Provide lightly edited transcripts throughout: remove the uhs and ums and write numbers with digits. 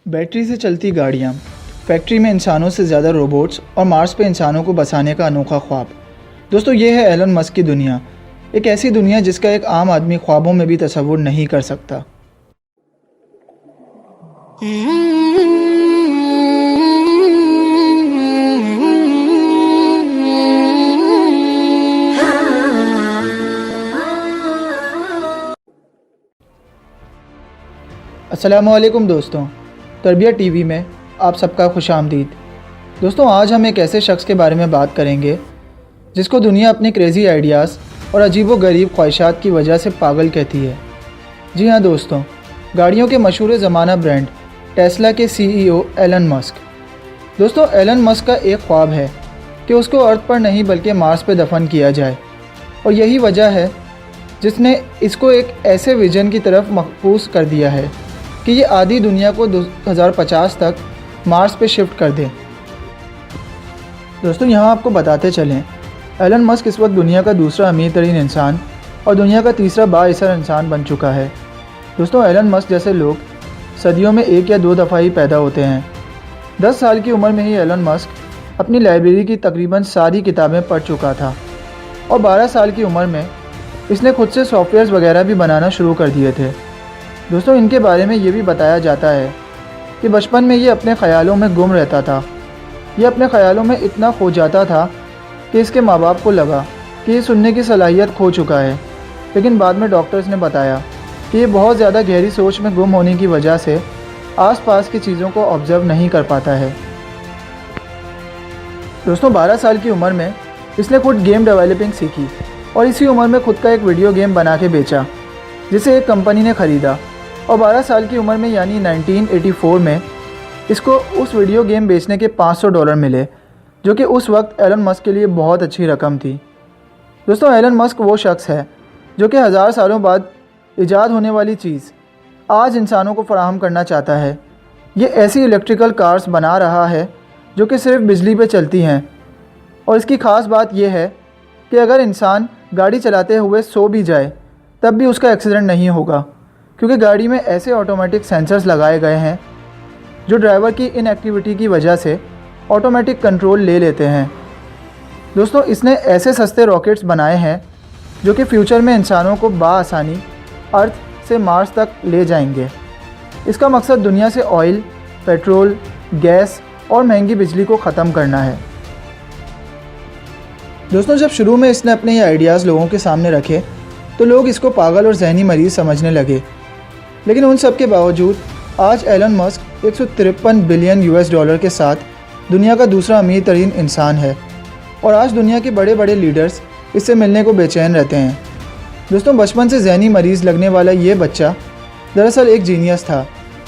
Battery से चलती गाड़ियाँ, फैक्ट्री में इंसानों से ज़्यादा रोबोट्स और मार्स पे इंसानों को बसाने का अनोखा ख्वाब। दोस्तों, ये है एलन मस्क की दुनिया, एक ऐसी दुनिया जिसका एक आम आदमी ख्वाबों में भी तसव्वुर नहीं कर सकता। अस्सलामुअलैकुम दोस्तों, तरबियत टीवी में आप सबका खुशामदीद। दोस्तों, आज हम एक ऐसे शख्स के बारे में बात करेंगे जिसको दुनिया अपने क्रेज़ी आइडियाज़ और अजीबो-गरीब ख्वाहिशात की वजह से पागल कहती है। जी हाँ दोस्तों, गाड़ियों के मशहूर ज़माना ब्रांड टेस्ला के CEO एलन मस्क। दोस्तों, एलन मस्क का एक ख्वाब है कि उसको अर्थ पर नहीं बल्कि मार्स पर दफन किया जाए, और यही वजह है जिसने इसको एक ऐसे विजन की तरफ मखबूस कर दिया है कि ये आधी दुनिया को 2050 तक मार्स पे शिफ्ट कर दे। दोस्तों, यहाँ आपको बताते चलें, एलन मस्क इस वक्त दुनिया का दूसरा अमीर तरीन इंसान और दुनिया का तीसरा बाइसर इंसान बन चुका है। दोस्तों, एलन मस्क जैसे लोग सदियों में एक या दो दफ़ा ही पैदा होते हैं। 10 साल की उम्र में ही एलन मस्क अपनी लाइब्रेरी की तकरीबन सारी किताबें पढ़ चुका था, और 12 साल की उम्र में इसने खुद से सॉफ्टवेयर्स वगैरह भी बनाना शुरू कर दिए थे। दोस्तों, इनके बारे में ये भी बताया जाता है कि बचपन में ये अपने ख़यालों में गुम रहता था। ये अपने ख़यालों में इतना खो जाता था कि इसके माँ बाप को लगा कि ये सुनने की सलाहियत खो चुका है, लेकिन बाद में डॉक्टर्स ने बताया कि ये बहुत ज़्यादा गहरी सोच में गुम होने की वजह से आसपास की चीज़ों को ऑब्ज़र्व नहीं कर पाता है। दोस्तों, 12 साल की उम्र में इसने खुद गेम डेवलपिंग सीखी और इसी उम्र में खुद का एक वीडियो गेम बना के बेचा, जिसे एक कंपनी ने ख़रीदा, और 12 साल की उम्र में यानी 1984 में इसको उस वीडियो गेम बेचने के $500 मिले, जो कि उस वक्त एलन मस्क के लिए बहुत अच्छी रकम थी। दोस्तों, एलन मस्क वो शख्स है जो कि 1000 सालों बाद ईजाद होने वाली चीज़ आज इंसानों को फराहम करना चाहता है। ये ऐसी इलेक्ट्रिकल कार्स बना रहा है जो कि सिर्फ बिजली पे चलती हैं, और इसकी ख़ास बात यह है कि अगर इंसान गाड़ी चलाते हुए सो भी जाए तब भी उसका एक्सीडेंट नहीं होगा, क्योंकि गाड़ी में ऐसे ऑटोमेटिक सेंसर्स लगाए गए हैं जो ड्राइवर की इनएक्टिविटी की वजह से ऑटोमेटिक कंट्रोल ले लेते हैं। दोस्तों, इसने ऐसे सस्ते रॉकेट्स बनाए हैं जो कि फ्यूचर में इंसानों को बाआसानी अर्थ से मार्स तक ले जाएंगे। इसका मकसद दुनिया से ऑयल, पेट्रोल, गैस और महंगी बिजली को ख़त्म करना है। दोस्तों, जब शुरू में इसने अपने ये आइडियाज़ लोगों के सामने रखे तो लोग इसको पागल और जहनी मरीज़ समझने लगे, लेकिन उन सब के बावजूद आज एलन मस्क 153 बिलियन US के साथ दुनिया का दूसरा अमीर तरीन इंसान है, और आज दुनिया के बड़े बड़े लीडर्स इससे मिलने को बेचैन रहते हैं। दोस्तों, बचपन से जहनी मरीज़ लगने वाला ये बच्चा दरअसल एक जीनियस था,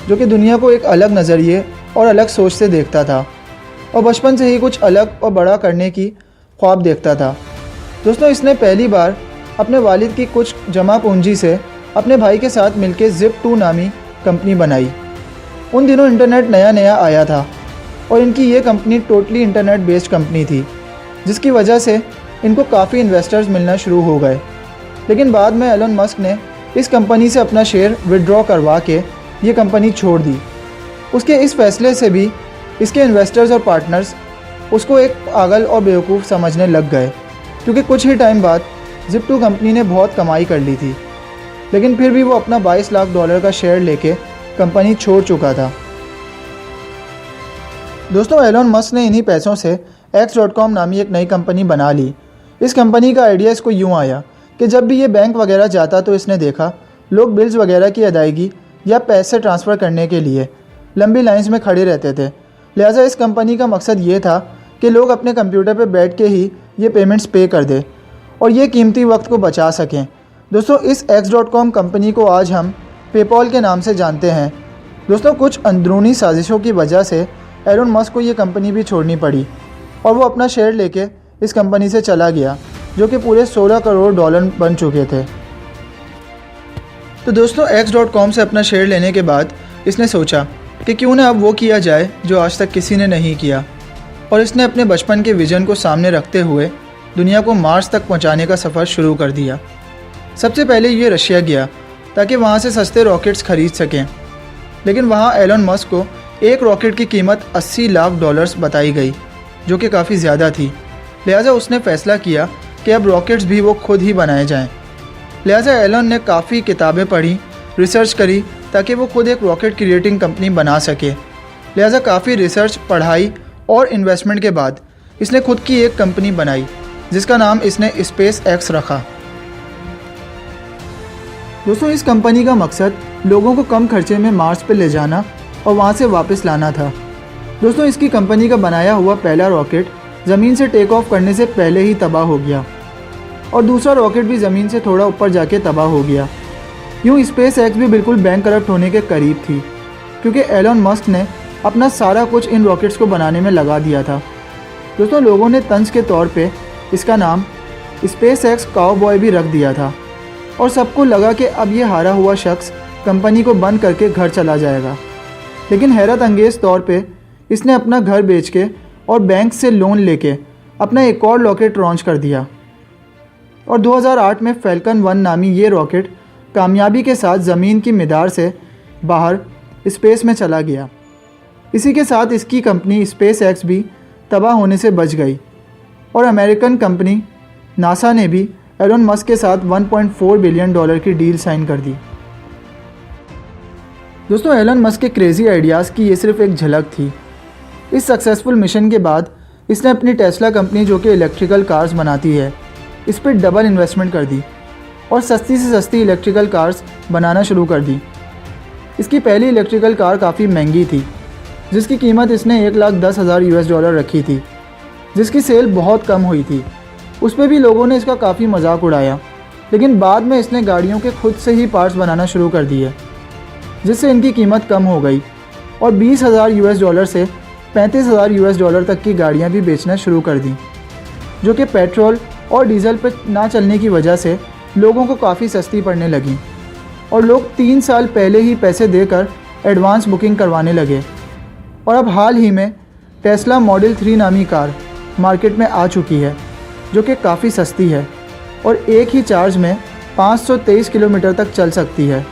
जो कि दुनिया को एक अलग नज़रिए और अलग सोच से देखता था, और बचपन से ही कुछ अलग और बड़ा करने की ख्वाब देखता था। दोस्तों, इसने पहली बार अपने वालिद की कुछ जमा पूंजी से अपने भाई के साथ मिलकर Zip2 नामी कंपनी बनाई। उन दिनों इंटरनेट नया नया आया था, और इनकी ये company totally internet based company थी, जिसकी वजह से इनको काफ़ी इन्वेस्टर्स मिलना शुरू हो गए। लेकिन बाद में एलन मस्क ने इस कंपनी से अपना शेयर विड्रॉ करवा के ये कंपनी छोड़ दी। उसके इस फैसले से भी इसके इन्वेस्टर्स और पार्टनर्स उसको एक पागल और बेवकूफ़ समझने लग गए, क्योंकि कुछ ही टाइम बाद Zip2 कंपनी ने बहुत कमाई कर ली थी, लेकिन फिर भी वो अपना $22 लाख का शेयर लेके कंपनी छोड़ चुका था। दोस्तों, एलन मस्क ने इन्हीं पैसों से X.com नामी एक नई कंपनी बना ली। इस कंपनी का आइडिया इसको यूँ आया कि जब भी ये बैंक वगैरह जाता तो इसने देखा लोग बिल्स वगैरह की अदायगी या पैसे ट्रांसफ़र करने के लिए लंबी लाइंस में खड़े रहते थे। लिहाजा इस कंपनी का मकसद ये था कि लोग अपने कंप्यूटर पर बैठ के ही ये पेमेंट्स पे कर दें और ये कीमती वक्त को बचा सकें। दोस्तों, इस X.com कंपनी को आज हम पेपॉल के नाम से जानते हैं। दोस्तों, कुछ अंदरूनी साजिशों की वजह से एलन मस्क को ये कंपनी भी छोड़नी पड़ी, और वो अपना शेयर लेके इस कंपनी से चला गया, जो कि पूरे $16 करोड़ बन चुके थे। तो दोस्तों, X.com से अपना शेयर लेने के बाद इसने सोचा कि क्यों ना अब वो किया जाए जो आज तक किसी ने नहीं किया, और इसने अपने बचपन के विज़न को सामने रखते हुए दुनिया को मार्स तक पहुंचाने का सफ़र शुरू कर दिया। सबसे पहले ये रशिया गया ताकि वहाँ से सस्ते रॉकेट्स ख़रीद सकें, लेकिन वहाँ एलन मस्क को एक रॉकेट की कीमत $80 लाख बताई गई, जो कि काफ़ी ज़्यादा थी। लिहाजा उसने फ़ैसला किया कि अब रॉकेट्स भी वो खुद ही बनाए जाएं। लिहाजा एलन ने काफ़ी किताबें पढ़ी, रिसर्च करी ताकि वो खुद एक रॉकेट क्रिएटिंग कंपनी बना सके। लिहाजा काफ़ी रिसर्च, पढ़ाई और इन्वेस्टमेंट के बाद इसने खुद की एक कंपनी बनाई, जिसका नाम इसने स्पेस एक्स रखा। दोस्तों, इस कंपनी का मकसद लोगों को कम खर्चे में मार्स पर ले जाना और वहाँ से वापस लाना था। दोस्तों, इसकी कंपनी का बनाया हुआ पहला रॉकेट ज़मीन से टेक ऑफ करने से पहले ही तबाह हो गया और दूसरा रॉकेट भी ज़मीन से थोड़ा ऊपर जाके तबाह हो गया। यूँ स्पेस एक्स भी बिल्कुल बैंक करप्ट होने के करीब थी, क्योंकि एलन मस्क ने अपना सारा कुछ इन रॉकेट्स को बनाने में लगा दिया था। दोस्तों, लोगों ने तंज के तौर पे इसका नाम स्पेस एक्स काउबॉय भी रख दिया था और सबको लगा कि अब ये हारा हुआ शख्स कंपनी को बंद करके घर चला जाएगा। लेकिन हैरत अंगेज़ तौर पे इसने अपना घर बेच के और बैंक से लोन लेके अपना एक और रॉकेट लॉन्च कर दिया और 2008 में फैल्कन 1 नामी ये रॉकेट कामयाबी के साथ ज़मीन की मदार से बाहर स्पेस में चला गया। इसी के साथ इसकी कंपनी स्पेस एक्स भी तबाह होने से बच गई और अमेरिकन कंपनी नासा ने भी एलन मस्क के साथ $1.4 बिलियन की डील साइन कर दी। दोस्तों, एलन मस्क के क्रेज़ी आइडियाज़ की ये सिर्फ एक झलक थी। इस सक्सेसफुल मिशन के बाद इसने अपनी टेस्ला कंपनी, जो कि इलेक्ट्रिकल कार्स बनाती है, इस पर डबल इन्वेस्टमेंट कर दी और सस्ती से सस्ती इलेक्ट्रिकल कार्स बनाना शुरू कर दी। इसकी पहली इलेक्ट्रिकल कार काफ़ी महंगी थी, जिसकी कीमत इसने $1,10,000 रखी थी, जिसकी सेल बहुत कम हुई थी। उस पर भी लोगों ने इसका काफ़ी मजाक उड़ाया, लेकिन बाद में इसने गाड़ियों के खुद से ही पार्ट्स बनाना शुरू कर दिए, जिससे इनकी कीमत कम हो गई और $20,000 से $35,000 तक की गाड़ियाँ भी बेचना शुरू कर दी, जो कि पेट्रोल और डीजल पर ना चलने की वजह से लोगों को काफ़ी सस्ती पड़ने लगी और लोग 3 साल पहले ही पैसे देकर एडवांस बुकिंग करवाने लगे। और अब हाल ही में टेस्ला मॉडल 3 नामी कार मार्केट में आ चुकी है, जो कि काफ़ी सस्ती है और एक ही चार्ज में 523 किलोमीटर तक चल सकती है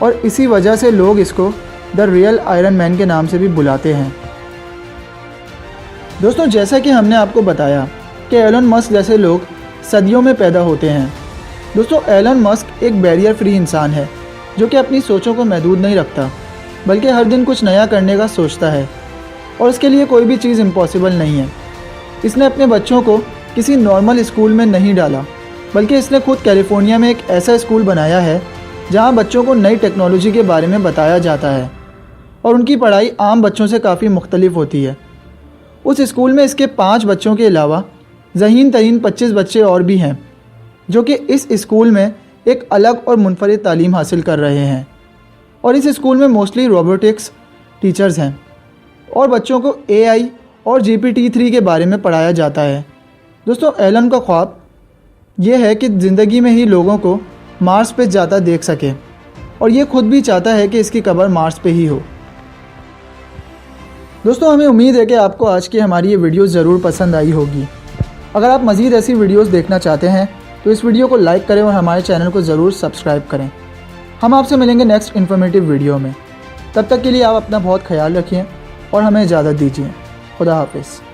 और इसी वजह से लोग इसको द रियल आयरन मैन के नाम से भी बुलाते हैं। दोस्तों, जैसा कि हमने आपको बताया कि एलन मस्क जैसे लोग सदियों में पैदा होते हैं। दोस्तों, एलन मस्क एक बैरियर फ्री इंसान है, जो कि अपनी सोचों को महदूद नहीं रखता, बल्कि हर दिन कुछ नया करने का सोचता है और उसके लिए कोई भी चीज़ इम्पॉसिबल नहीं है। इसने अपने बच्चों को किसी नॉर्मल स्कूल में नहीं डाला, बल्कि इसने खुद कैलिफोर्निया में एक ऐसा स्कूल बनाया है जहां बच्चों को नई टेक्नोलॉजी के बारे में बताया जाता है और उनकी पढ़ाई आम बच्चों से काफ़ी मुख्तलिफ होती है। उस स्कूल में इसके 5 बच्चों के अलावा ज़हीन तरीन 25 बच्चे और भी हैं, जो कि इस स्कूल में एक अलग और मुनफरिद तालीम हासिल कर रहे हैं। और इस स्कूल में मोस्टली रोबोटिक्स टीचर्स हैं और बच्चों को AI और GPT-3 के बारे में पढ़ाया जाता है। दोस्तों, एलन का ख्वाब ये है कि ज़िंदगी में ही लोगों को मार्स पे जाता देख सके और ये खुद भी चाहता है कि इसकी कब्र मार्स पे ही हो। दोस्तों, हमें उम्मीद है कि आपको आज की हमारी ये वीडियो ज़रूर पसंद आई होगी। अगर आप मज़ीद ऐसी वीडियोस देखना चाहते हैं तो इस वीडियो को लाइक करें और हमारे चैनल को ज़रूर सब्सक्राइब करें। हम आपसे मिलेंगे नेक्स्ट इन्फॉर्मेटिव वीडियो में। तब तक के लिए आप अपना बहुत ख्याल रखिए और हमें इजाज़त दीजिए। खुदा हाफिज़।